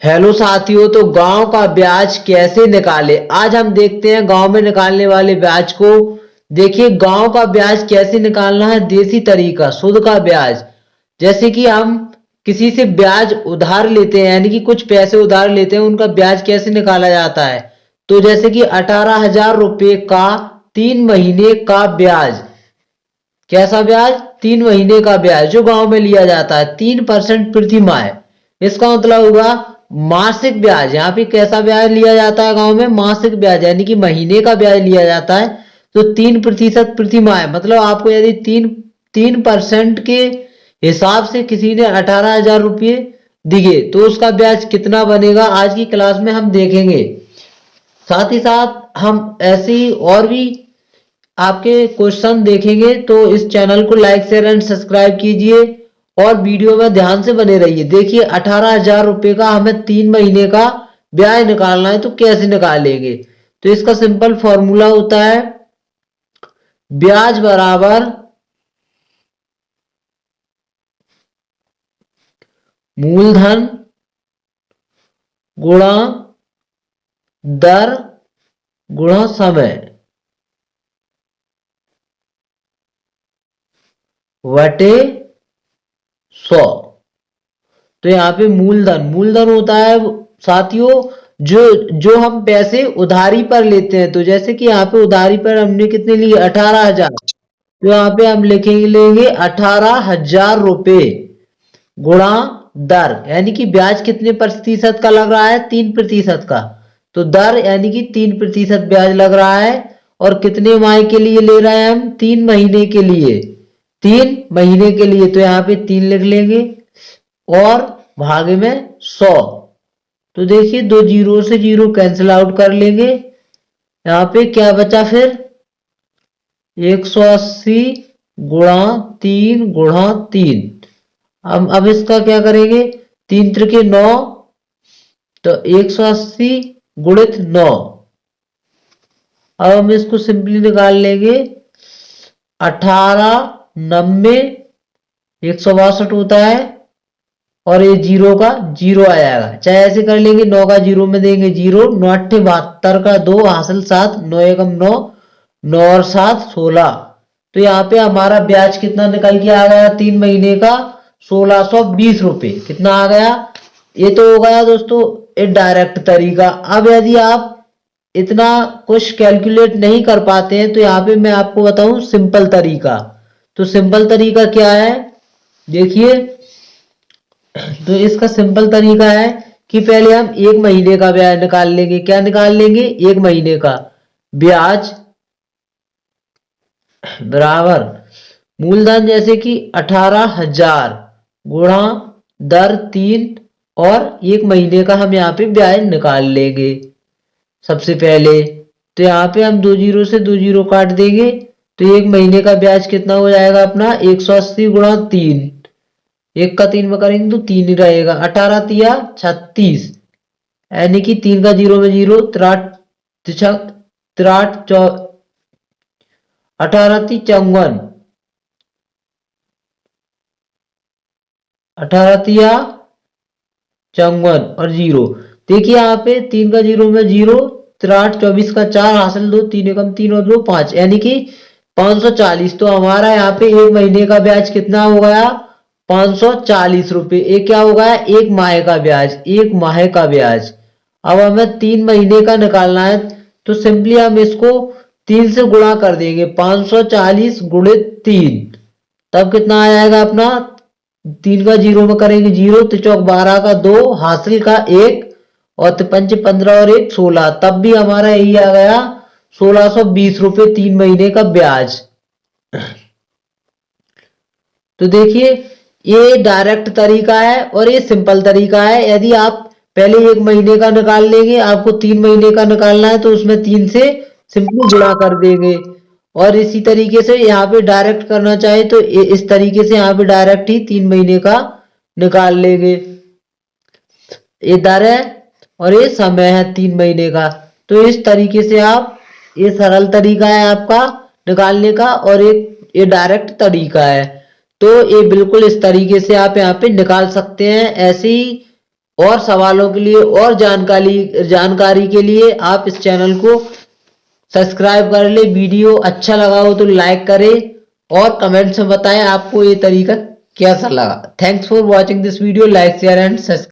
Hello साथियों, तो गांव का ब्याज कैसे निकाले। आज हम देखते हैं गांव में निकालने वाले ब्याज को। देखिए, गांव का ब्याज कैसे निकालना है। देसी तरीका, शुद्ध का ब्याज। जैसे कि हम किसी से ब्याज उधार लेते हैं, यानी कि कुछ पैसे उधार लेते हैं, उनका ब्याज कैसे निकाला जाता है। तो जैसे कि 18,000 रुपये का 3 महीने का ब्याज। कैसा ब्याज? 3 महीने का ब्याज जो गांव में लिया जाता है 3% प्रति माह। इसका मतलब होगा मासिक ब्याज। यहाँ पे कैसा ब्याज लिया जाता है गांव में? मासिक ब्याज, यानी कि महीने का ब्याज लिया जाता है। तो 3% प्रति माह, मतलब आपको यदि 3% के हिसाब से किसी ने 18,000 रुपये दिए तो उसका ब्याज कितना बनेगा, आज की क्लास में हम देखेंगे। साथ ही साथ हम ऐसी और भी आपके क्वेश्चन देखेंगे, तो इस चैनल को लाइक शेयर एंड सब्सक्राइब कीजिए और वीडियो में ध्यान से बने रहिए। देखिए, 18,000 रुपये का हमें 3 महीने का ब्याज निकालना है, तो कैसे निकालेंगे। तो इसका सिंपल फॉर्मूला होता है ब्याज बराबर मूलधन गुणा दर गुणा समय वटे 100। तो यहाँ पे मूलधन मूलधन होता है साथियों, जो जो हम पैसे उधारी पर लेते हैं। तो जैसे कि यहाँ पे उधारी पर हमने कितने लिए? 18,000। तो यहाँ पे हम लिखेंगे, लेंगे 18,000 रुपये गुणा दर, यानी कि ब्याज कितने प्रतिशत का लग रहा है? 3% का। तो दर यानी कि 3% ब्याज लग रहा है। और कितने माह के लिए ले रहे हैं हम? 3 महीने के लिए। 3 महीने के लिए, तो यहाँ पे 3 लिख लेंगे और भागे में 100। तो देखिए, दो जीरो से जीरो कैंसिल आउट कर लेंगे। यहाँ पे क्या बचा फिर? 180 गुणा 3 गुणा 3। अब इसका क्या करेंगे? 3 त्रिके 9, तो 180 गुणित 9। अब हम इसको सिंपली निकाल लेंगे। 18 90 162 होता है, और ये जीरो का जीरो आ जाएगा। चाहे ऐसे कर लेंगे, 9 का जीरो में देंगे जीरो, 9 8 72 का 2 हासिल 7, 9 एकम 9, 9 और 7 16। तो यहाँ पे हमारा ब्याज कितना निकल के आ गया? 3 महीने का 1,620 रुपये। कितना आ गया? ये तो हो गया दोस्तों एक डायरेक्ट तरीका। अब यदि आप इतना कुछ कैलकुलेट नहीं कर पाते हैं, तो यहाँ पे मैं आपको बताऊं सिंपल तरीका। तो सिंपल तरीका क्या है? देखिए, तो इसका सिंपल तरीका है कि पहले हम 1 महीने का ब्याज निकाल लेंगे। क्या निकाल लेंगे? 1 महीने का ब्याज बराबर मूलधन, जैसे कि 18,000 गुणा दर 3, और 1 महीने का हम यहाँ पे ब्याज निकाल लेंगे सबसे पहले। तो यहाँ पे हम 2 जीरो से 2 जीरो काट देंगे, तो 1 महीने का ब्याज कितना हो जाएगा अपना? 180 गुणा 3। एक का 3 में करेंगे तो 3 ही रहेगा। 18 तिया 36, यानी कि 3 का जीरो में जीरो, त्राट तिछक त्राट 18 ती 54, 18 तिया 54 और जीरो। देखिए, यहाँ पे 3 का जीरो में जीरो, त्राट 24 का 4 हासिल 2, 3 एकम 3 और 2 5, यानी कि 540। तो हमारा यहाँ पे 1 महीने का ब्याज कितना हो गया? 540 रुपये। एक क्या हो गया? 1 माह का ब्याज। 1 माह का ब्याज। अब हमें 3 महीने का निकालना है, तो सिंपली हम इसको 3 से गुणा कर देंगे। 540 गुणित 3, तब कितना आ जाएगा अपना? 3 का जीरो में करेंगे जीरो, तो चौक 12 का 2 हासिल का 1, और पंच 15 और 1 16। तब भी हमारा यही आ गया 1,620 रुपये 3 महीने का ब्याज। तो देखिए, ये डायरेक्ट तरीका है और ये सिंपल तरीका है। यदि आप पहले 1 महीने का निकाल लेंगे, आपको 3 महीने का निकालना है, तो उसमें 3 से सिंपली गुणा कर देंगे। और इसी तरीके से यहाँ पे डायरेक्ट करना चाहे तो इस तरीके से यहाँ पे डायरेक्ट ही 3 महीने का निकाल लेंगे। ये दर है और ये समय है 3 महीने का। तो इस तरीके से आप, ये सरल तरीका है आपका निकालने का, और एक ये डायरेक्ट तरीका है। तो ये बिल्कुल इस तरीके से आप यहाँ पे निकाल सकते हैं। ऐसे ही और सवालों के लिए और जानकारी के लिए आप इस चैनल को सब्सक्राइब कर ले। वीडियो अच्छा लगा हो तो लाइक करें और कमेंट्स में बताएं आपको ये तरीका कैसा लगा। Thanks for watching this video. Like share and subscribe.